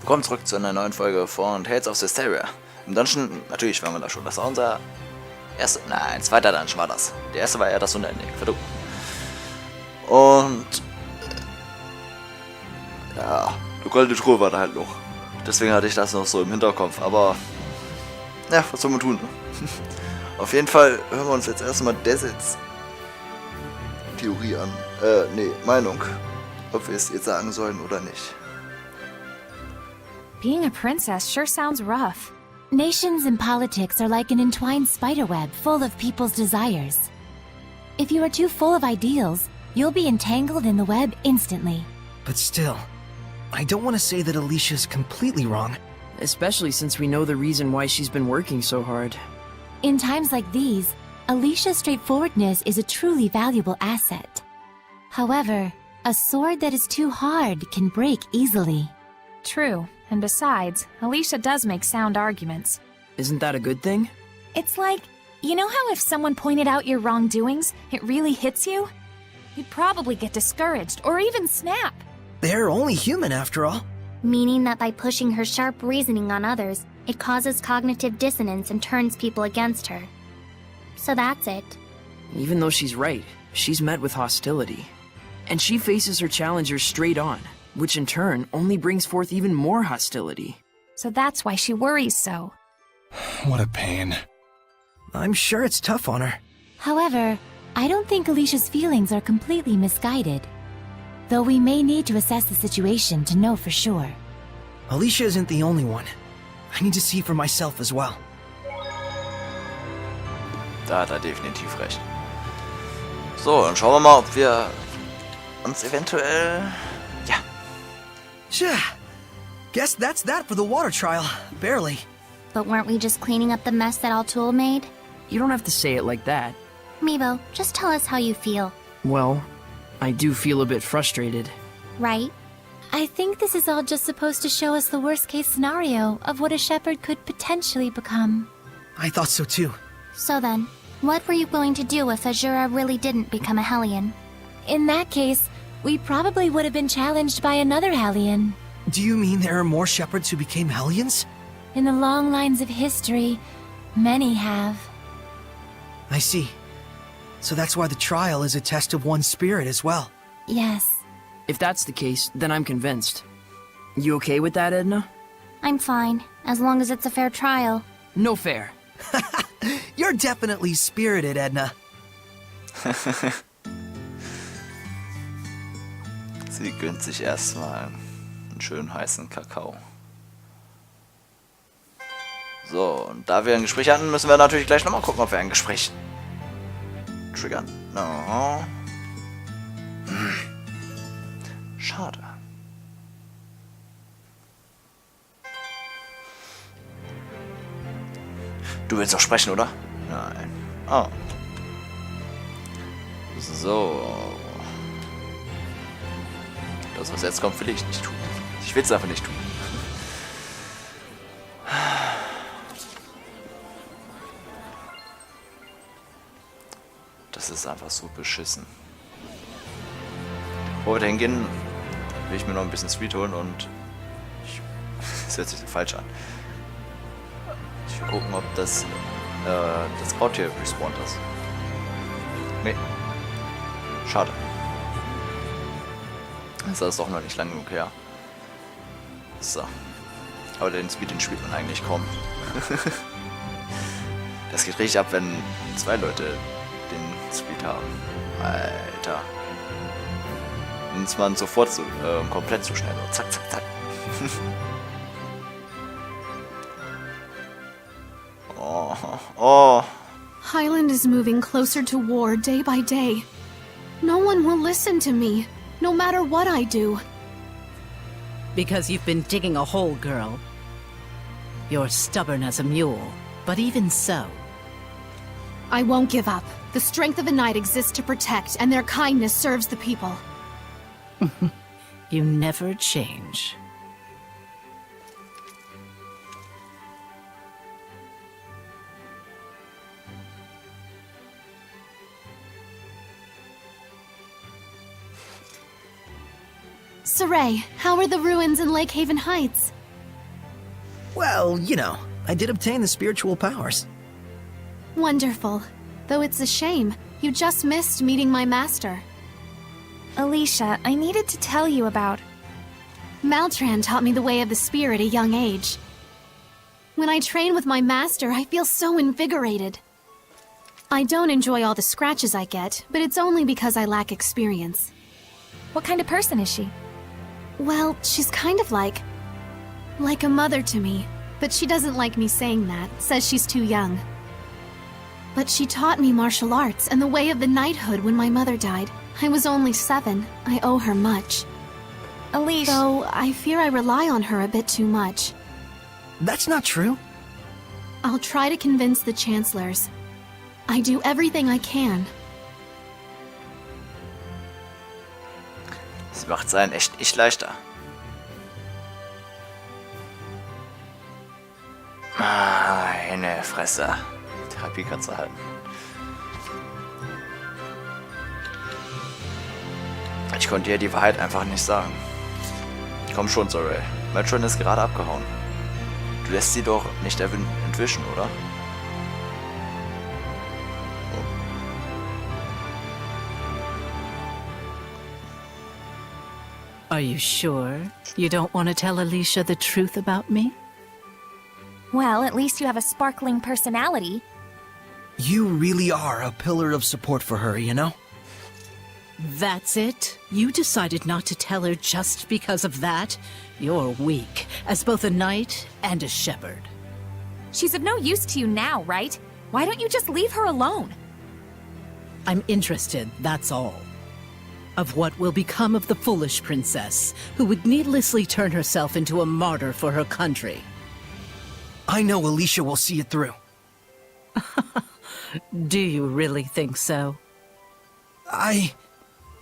Willkommen zurück zu einer neuen Folge von Tales of Zestiria. Im Dungeon, natürlich waren wir da schon, das war unser zweiter Dungeon war das. Der erste war ja das Unendliche, verdammt. Und ja, eine goldene Truhe war da halt noch. Deswegen hatte ich das noch so im Hinterkopf, aber ja, was soll man tun? Auf jeden Fall hören wir uns jetzt erstmal Desits Theorie an. Meinung. Ob wir es jetzt sagen sollen oder nicht. Being a princess sure sounds rough. Nations and politics are like an entwined spiderweb full of people's desires. If you are too full of ideals, you'll be entangled in the web instantly. But still, I don't want to say that Alicia's completely wrong. Especially since we know the reason why she's been working so hard. In times like these, Alicia's straightforwardness is a truly valuable asset. However, a sword that is too hard can break easily. True, and besides, Alicia does make sound arguments. Isn't that a good thing? It's like, you know how if someone pointed out your wrongdoings, it really hits you? You'd probably get discouraged, or even snap. They're only human after all. Meaning that by pushing her sharp reasoning on others, it causes cognitive dissonance and turns people against her. So that's it. Even though she's right, she's met with hostility. And she faces her challengers straight on, which in turn only brings forth even more hostility. So that's why she worries so. What a pain. I'm sure it's tough on her. However, I don't think Alicia's feelings are completely misguided. Though we may need to assess the situation to know for sure. Alicia isn't the only one. I need to see for myself as well. Da hat er definitiv recht. So, dann schauen wir mal, ob wir uns eventuell... Ja. Sure. Guess that's that for the water trial. Barely. But weren't we just cleaning up the mess that Altul made? You don't have to say it like that. Meebo, just tell us how you feel. Well, I do feel a bit frustrated. Right? I think this is all just supposed to show us the worst-case scenario of what a shepherd could potentially become. I thought so too. So then, what were you going to do if Azura really didn't become a Hellion? In that case, we probably would have been challenged by another Hellion. Do you mean there are more shepherds who became Hellions? In the long lines of history, many have. I see. So that's why the trial is a test of one's spirit as well. Yes. If that's the case, then I'm convinced. You okay with that, Edna? I'm fine, as long as it's a fair trial. No fair. You're definitely spirited, Edna. Sie gönnt sich erstmal einen schönen heißen Kakao. So, und da wir ein Gespräch hatten, müssen wir natürlich gleich nochmal gucken, ob wir ein Gespräch triggern. No. Schade. Du willst doch sprechen, oder? Nein. Oh. So. Das, was jetzt kommt, will ich nicht tun. Ich will es einfach nicht tun. Das ist einfach so beschissen. Bevor wir da hingehen, will ich mir noch ein bisschen Sweet holen und... Das hört sich so falsch an. Ich will gucken, ob das Kraut hier respawned ist. Nee. Schade. Das ist doch noch nicht lang genug her. So. Aber den Speed, den spielt man eigentlich kaum. Das geht richtig ab, wenn zwei Leute den Speed haben. Alter. Dann ist man sofort so, komplett so schnell. Zack, zack, zack. Oh. Highland is moving closer to war day by day. No one will listen to me, no matter what I do. Because you've been digging a hole, girl. You're stubborn as a mule, but even so. I won't give up. The strength of a knight exists to protect, and their kindness serves the people. You never change. Saray, how are the ruins in Lake Haven Heights? Well, you know, I did obtain the spiritual powers. Wonderful. Though it's a shame, you just missed meeting my master. Alicia, I needed to tell you about... Maltran taught me the way of the spirit at a young age. When I train with my master, I feel so invigorated. I don't enjoy all the scratches I get, but it's only because I lack experience. What kind of person is she? Well, she's kind of like a mother to me, but she doesn't like me saying that, says she's too young. But she taught me martial arts and the way of the knighthood when my mother died. I was only 7. I owe her much. Alicia... Though I fear I rely on her a bit too much. That's not true. I'll try to convince the chancellors. I do everything I can. Das macht's einen echt nicht leichter. Meine Fresse. Therapie kannst du halten. Ich konnte ihr die Wahrheit einfach nicht sagen. Komm schon, Sorrel. Maltran ist gerade abgehauen. Du lässt sie doch nicht entwischen, oder? Are you sure you don't want to tell Alicia the truth about me? Well, at least you have a sparkling personality. You really are a pillar of support for her, you know? That's it? You decided not to tell her just because of that? You're weak, as both a knight and a shepherd. She's of no use to you now, right? Why don't you just leave her alone? I'm interested, that's all. Of what will become of the foolish princess, who would needlessly turn herself into a martyr for her country. I know Alicia will see it through. Do you really think so?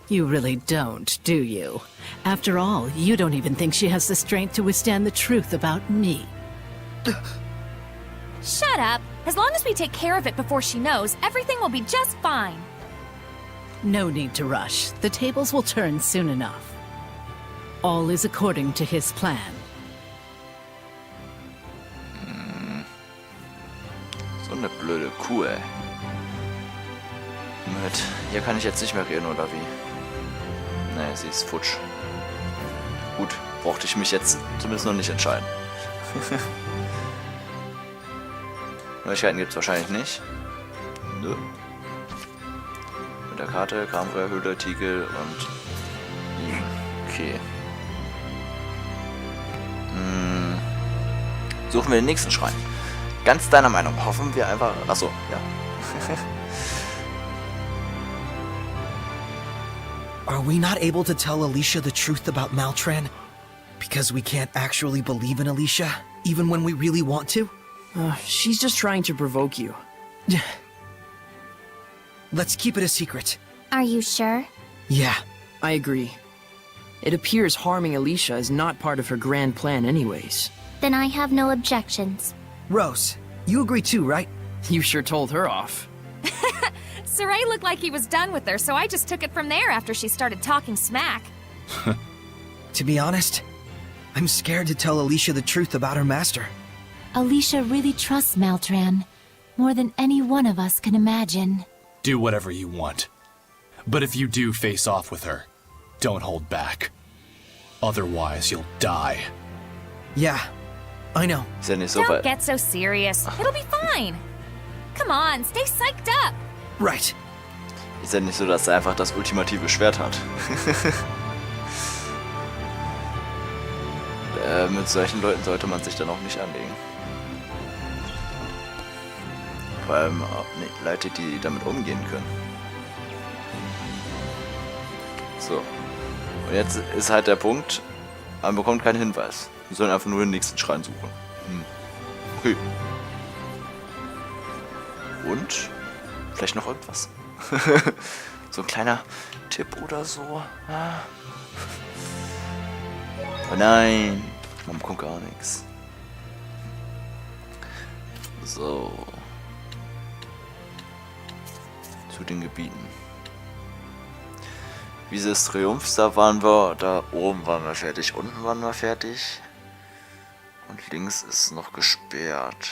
You really don't, do you? After all, you don't even think she has the strength to withstand the truth about me. Shut up! As long as we take care of it before she knows, everything will be just fine. No need to rush. The tables will turn soon enough. All is according to his plan. So eine blöde Kuh, ey. Moment, hier kann ich jetzt nicht mehr reden, oder wie? Nee, sie ist futsch. Gut, brauchte ich mich jetzt zumindest noch nicht entscheiden. Neuigkeiten gibt es wahrscheinlich nicht. Nö. Mit der Karte, Kramfeuerhöhle, Tiegel und... Okay. Suchen wir den nächsten Schrein. Ganz deiner Meinung. Hoffen wir einfach... Achso, ja. Are we not able to tell Alicia the truth about Maltran? Because we can't actually believe in Alicia, even when we really want to? She's just trying to provoke you. Let's keep it a secret. Are you sure? Yeah. I agree. It appears harming Alicia is not part of her grand plan anyways. Then I have no objections. Rose, you agree too, right? You sure told her off. Saray looked like he was done with her, so I just took it from there after she started talking smack. To be honest, I'm scared to tell Alicia the truth about her master. Alicia really trusts Maltran, more than any one of us can imagine. Do whatever you want. But if you do face off with her, don't hold back. Otherwise, you'll die. Yeah, I know. Ist ja nicht so Don't weit. get so serious. It'll be fine. Come on, stay psyched up. Right. Ist ja nicht so, dass er einfach das ultimative Schwert hat. Mit solchen Leuten sollte man sich dann auch nicht anlegen. Vor allem Leute, die damit umgehen können. So. Und jetzt ist halt der Punkt, man bekommt keinen Hinweis. Wir sollen einfach nur den nächsten Schrein suchen. Okay. Und? Vielleicht noch irgendwas? So ein kleiner Tipp oder so. Oh nein. Man bekommt gar nichts. So. Zu den Gebieten. Wiese des Triumphs, da waren wir, da oben waren wir fertig, unten waren wir fertig. Und links ist noch gesperrt.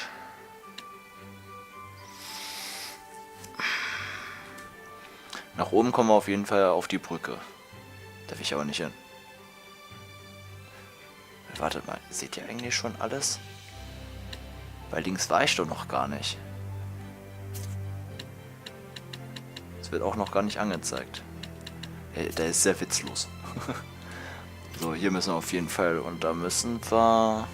Nach oben kommen wir auf jeden Fall auf die Brücke. Darf ich aber nicht hin. Wartet mal, seht ihr eigentlich schon alles? Weil links war ich doch noch gar nicht. Es wird auch noch gar nicht angezeigt. Der ist sehr witzlos. So, hier müssen wir auf jeden Fall. Und da müssen wir...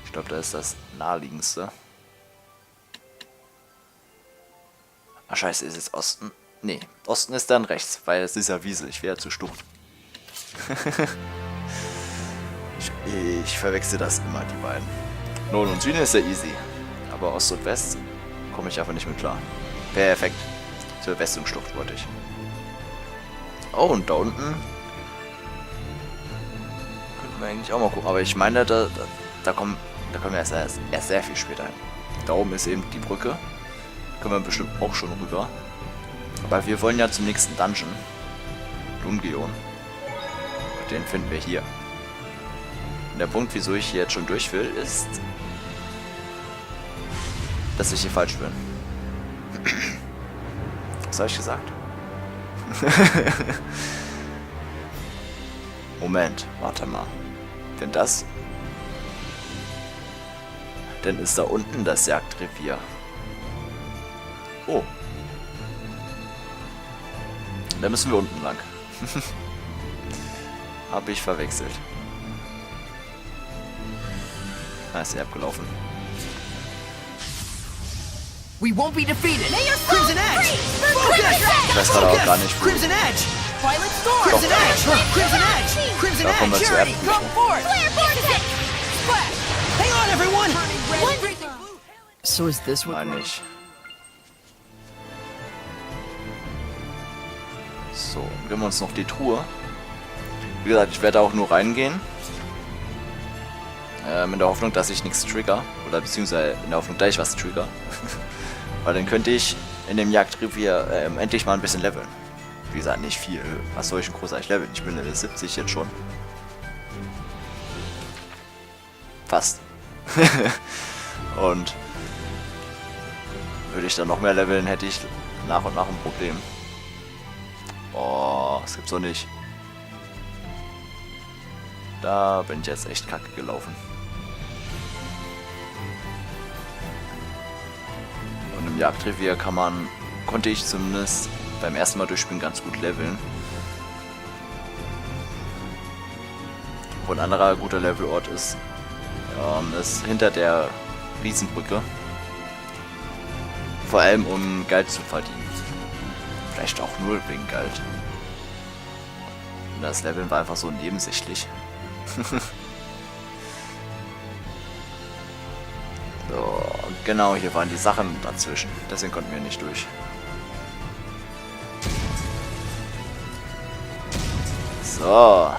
Ich glaube, da ist das naheliegendste. Ah, scheiße, ist jetzt Osten? Nee, Osten ist dann rechts, weil es ist ja Wiese. Ich wäre ja zu stumm. ich verwechsel das immer, die beiden. Norden und Süden ist ja easy. Aber Ost und West komme ich einfach nicht mit klar. Perfekt. Zur Westungsschlucht wollte ich. Oh, und da unten könnten wir eigentlich auch mal gucken. Aber ich meine, da kommen wir erst sehr viel später hin. Da oben ist eben die Brücke. Können wir bestimmt auch schon rüber. Aber wir wollen ja zum nächsten Dungeon. Dungeon. Den finden wir hier. Und der Punkt, wieso ich hier jetzt schon durch will, ist, dass ich hier falsch bin. Was habe ich gesagt? Moment, warte mal. Denn das... Dann ist da unten das Jagdrevier. Oh. Da müssen wir unten lang. Habe ich verwechselt. Da ist er abgelaufen. We won't be defeated. Crimson Edge. Ich weiß gerade auch gar nicht, wo. Crimson Edge. Violet Storm. Crimson Edge. Crimson Edge. Crimson Da kommen wir Edge. zu Erdbeeren. Come forth. Hang on, everyone. So is this what? Nein, nicht. So, dann geben wir uns noch die Truhe. Wie gesagt, ich werde auch nur reingehen. In der Hoffnung, dass ich nichts trigger. Oder beziehungsweise in der Hoffnung, dass ich was trigger. Weil dann könnte ich in dem Jagdrevier endlich mal ein bisschen leveln. Wie gesagt, nicht viel. Was soll ich denn großartig leveln? Ich bin Level 70 jetzt schon. Fast. Und würde ich dann noch mehr leveln, hätte ich nach und nach ein Problem. Oh, das gibt's doch nicht. Da bin ich jetzt echt kacke gelaufen. Und im Jagdrevier konnte ich zumindest beim ersten Mal durchspielen ganz gut leveln. Wo ein anderer guter Levelort ist hinter der Riesenbrücke. Vor allem um Geld zu verdienen. Vielleicht auch nur wegen Geld. Und das Leveln war einfach so nebensächlich. So, und genau, hier waren die Sachen dazwischen. Deswegen konnten wir nicht durch. So.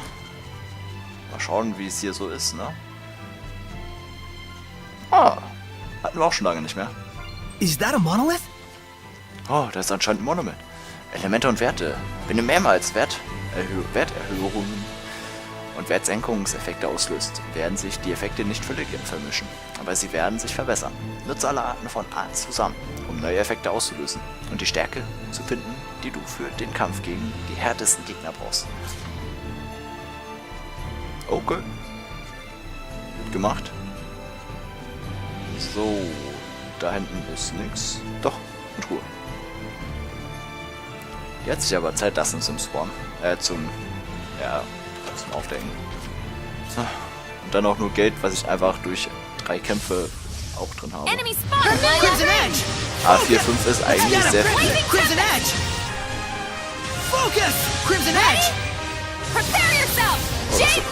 Mal schauen, wie es hier so ist, ne? Ah, hatten wir auch schon lange nicht mehr. Is that a monolith? Oh, das ist anscheinend ein Monument. Elemente und Werte. Wenn du mehrmals Werterhöhungen und Wertsenkungseffekte auslöst, werden sich die Effekte nicht völlig vermischen, aber sie werden sich verbessern. Nutze alle Arten von Art zusammen, um neue Effekte auszulösen und die Stärke zu finden, die du für den Kampf gegen die härtesten Gegner brauchst. Okay. Gut gemacht. So, da hinten ist nichts. Doch, eine Truhe. Jetzt sich aber Zeit lassen zum Spawn. Zum Aufdecken. Und dann auch nur Geld, was ich einfach durch 3 Kämpfe auch drin habe. Crimson Edge. A4, 5 ist eigentlich sehr viel. Crimson Edge. Focus. Crimson Edge. Oh,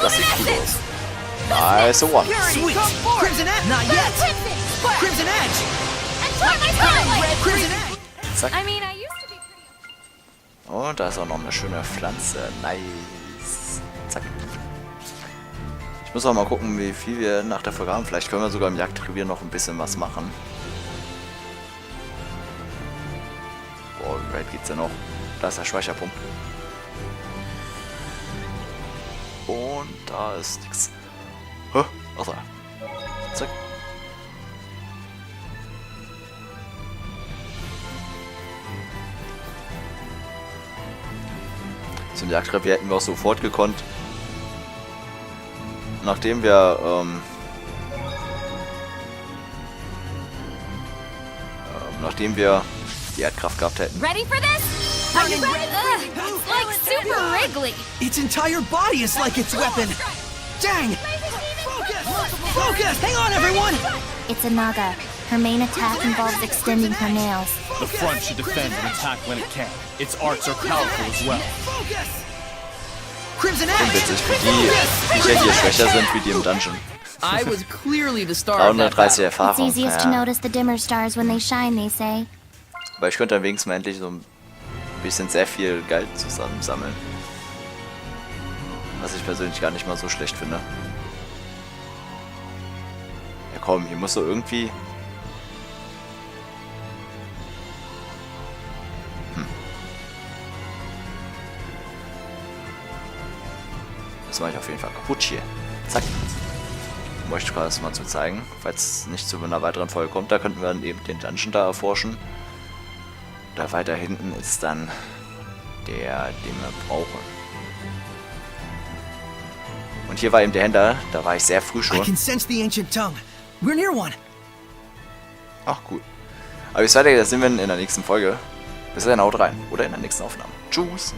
das sieht cool aus. Nice one. Sweet. Crimson Edge. Not yet. Crimson Edge. Crimson Edge. Zack. I mean, I used to be pretty. Und da ist auch noch eine schöne Pflanze. Nice. Zack. Ich muss auch mal gucken, wie viel wir nach der Folge haben. Vielleicht können wir sogar im Jagdrevier noch ein bisschen was machen. Boah, wie weit geht's denn noch? Da ist der Speicherpunkt. Und da ist nichts. Hä? Ach da. Zack. So ein Jagdrevier hätten wir auch sofort gekonnt. Nachdem wir die Erdkraft gehabt hätten. Ready for this? Are you ready? It's like super wriggly. Its entire body is like its weapon! Dang! Focus! Hang on, everyone! It's a Naga. Her main attack involves extending her nails. The front should defend and attack when it can. Its arts are powerful as well. Crimson Schon Axe! witzig, wie die Viecher hier schwächer sind wie die im Dungeon. I was clearly the star of that 330 battle. It's Erfahrung. easiest to Ja. notice the dimmer stars when they shine, they say. Aber ich könnte dann wenigstens mal endlich so ein bisschen sehr viel Geld zusammensammeln. Was ich persönlich gar nicht mal so schlecht finde. Ja komm, hier muss so irgendwie... Das mache ich auf jeden Fall kaputt hier. Zack. Um euch das mal zu zeigen, falls es nicht zu einer weiteren Folge kommt. Da könnten wir dann eben den Dungeon da erforschen. Da weiter hinten ist dann der, den wir brauchen. Und hier war eben der Händler, da war ich sehr früh I schon. can sense the ancient tongue. We're near one. Ach gut. Aber wie es weitergeht, das sehen wir in der nächsten Folge. Bis dann, haut rein. Oder in der nächsten Aufnahme. Tschüss.